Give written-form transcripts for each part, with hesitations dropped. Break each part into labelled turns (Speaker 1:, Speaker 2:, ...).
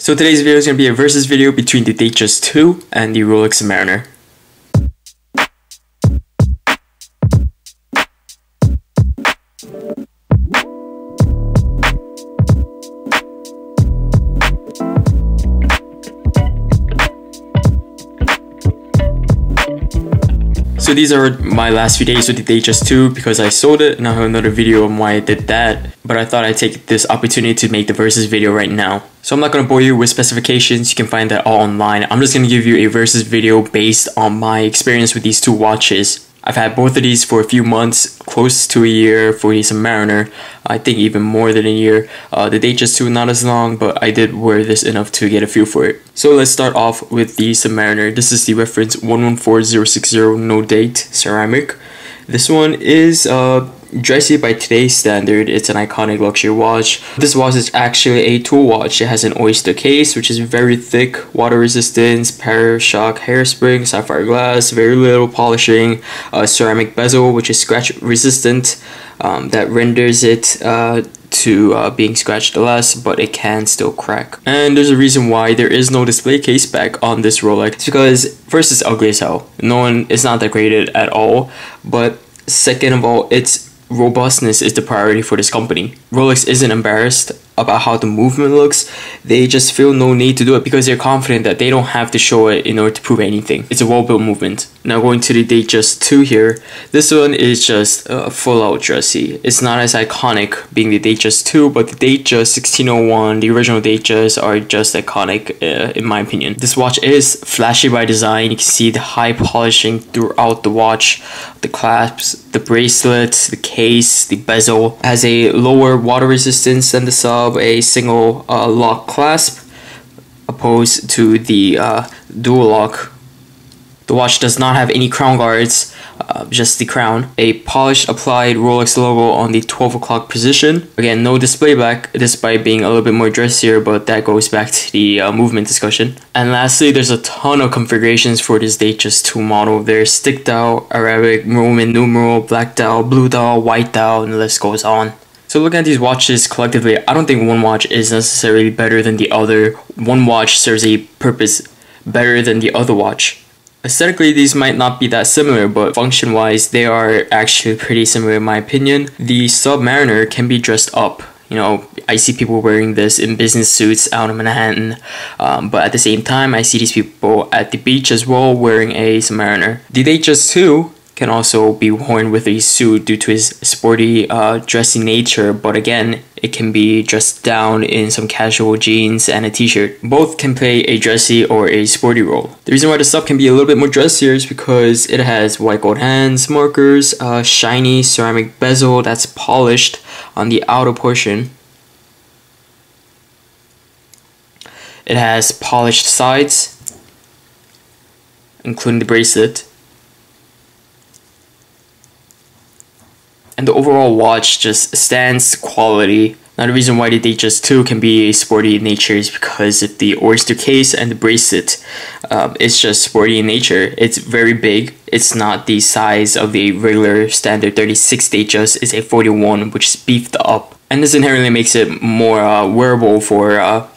Speaker 1: So today's video is going to be a versus video between the Datejust 2 and the Rolex Submariner. So these are my last few days with the Datejust 2 because I sold it and I have another video on why I did that. But I thought I'd take this opportunity to make the versus video right now. So I'm not going to bore you with specifications, you can find that all online. I'm just going to give you a versus video based on my experience with these two watches. I've had both of these for a few months, close to a year for the Submariner. I think even more than a year. The Datejust 2 not as long, but I did wear this enough to get a feel for it. So let's start off with the Submariner. This is the reference 114060 no date ceramic. This one is dressy by today's standard. It's an iconic luxury watch. This watch is actually a tool watch. It has an oyster case, which is very thick, water resistance, parashock hairspring, sapphire glass, very little polishing, ceramic bezel, which is scratch resistant. That renders it to being scratched less, but it can still crack. And there's a reason why there is no display case back on this Rolex. It's because first, it's ugly as hell. It's not decorated at all. But second of all, its robustness is the priority for this company. Rolex isn't embarrassed about how the movement looks. They just feel no need to do it because they're confident that they don't have to show it in order to prove anything. It's a well-built movement. Now going to the Datejust 2 here. This one is just full-out dressy. It's not as iconic being the Datejust 2, but the Datejust 1601, the original Datejust, are just iconic in my opinion. This watch is flashy by design. You can see the high polishing throughout the watch, the clasps, the bracelet, the case, the bezel. It has a lower water resistance than the Sub, a single lock clasp opposed to the dual lock. The watch does not have any crown guards, just the crown. A polished applied Rolex logo on the 12 o'clock position. Again, no display back despite being a little bit more dressier, but that goes back to the movement discussion. And lastly, there's a ton of configurations for this Datejust 2 model. There's stick dial, Arabic, Roman numeral, black dial, blue dial, white dial, and the list goes on. So looking at these watches collectively, I don't think one watch is necessarily better than the other. One watch serves a purpose better than the other watch. Aesthetically, these might not be that similar, but function-wise, they are actually pretty similar in my opinion. The Submariner can be dressed up. You know, I see people wearing this in business suits out in Manhattan, but at the same time, I see these people at the beach as well wearing a Submariner. The Datejust 2 can also be worn with a suit due to its sporty, dressy nature, but again, it can be dressed down in some casual jeans and a t-shirt. Both can play a dressy or a sporty role. The reason why the Sub can be a little bit more dressier is because it has white gold hands, markers, shiny ceramic bezel that's polished on the outer portion. It has polished sides, including the bracelet. And the overall watch just stands quality. Now the reason why the Datejust 2 can be sporty in nature is because of the oyster case and the bracelet. It's just sporty in nature. It's very big. It's not the size of the regular standard 36 Datejust. It's a 41, which is beefed up. And this inherently makes it more wearable for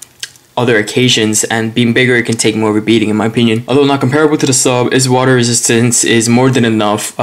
Speaker 1: other occasions, and being bigger, it can take more of a beating in my opinion. Although not comparable to the Sub, its water resistance is more than enough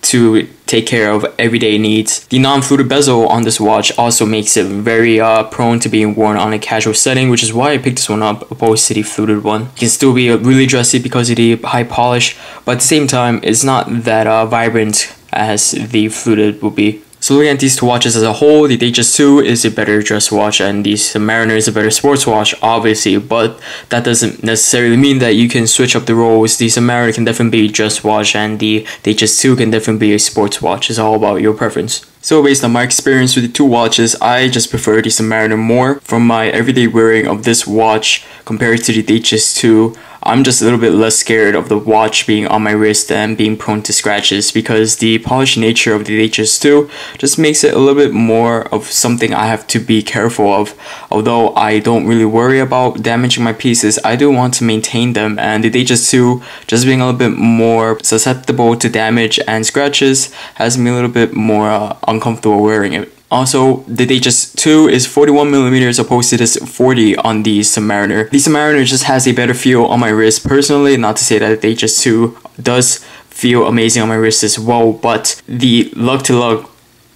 Speaker 1: to take care of everyday needs. The non-fluted bezel on this watch also makes it very prone to being worn on a casual setting, which is why I picked this one up opposed to the fluted one. It can still be really dressy because of the high polish, but at the same time, it's not that vibrant as the fluted will be. So looking at these two watches as a whole, the Datejust 2 is a better dress watch and the Submariner is a better sports watch, obviously, but that doesn't necessarily mean that you can switch up the roles. The Submariner can definitely be a dress watch and the Datejust 2 can definitely be a sports watch. It's all about your preference. So based on my experience with the two watches, I just prefer the Submariner more. From my everyday wearing of this watch compared to the Datejust 2, I'm just a little bit less scared of the watch being on my wrist and being prone to scratches because the polished nature of the Datejust 2 just makes it a little bit more of something I have to be careful of. Although I don't really worry about damaging my pieces, I do want to maintain them, and the Datejust 2 just being a little bit more susceptible to damage and scratches has me a little bit more uncomfortable wearing it. Also, the Datejust 2 is 41mm opposed to this 40 on the Submariner. The Submariner just has a better feel on my wrist personally, not to say that the Datejust 2 does feel amazing on my wrist as well, but the lug-to-lug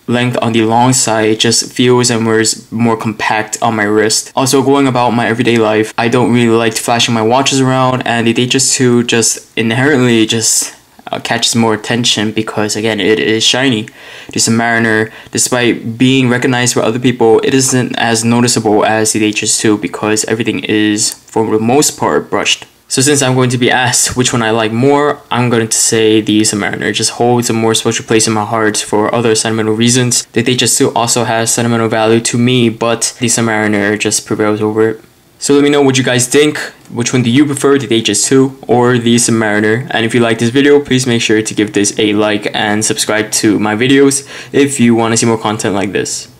Speaker 1: length on the long side just feels and wears more compact on my wrist. Also, going about my everyday life, I don't really like flashing my watches around, and the Datejust 2 just inherently just catches more attention because again it is shiny. The Submariner, despite being recognized by other people, it isn't as noticeable as the Datejust 2 because everything is for the most part brushed. So since I'm going to be asked which one I like more, I'm going to say the Submariner. It just holds a more special place in my heart for other sentimental reasons. The Datejust 2 also has sentimental value to me, but the Submariner just prevails over it. So let me know what you guys think. Which one do you prefer, the Datejust 2 or the Submariner? And if you like this video, please make sure to give this a like and subscribe to my videos if you want to see more content like this.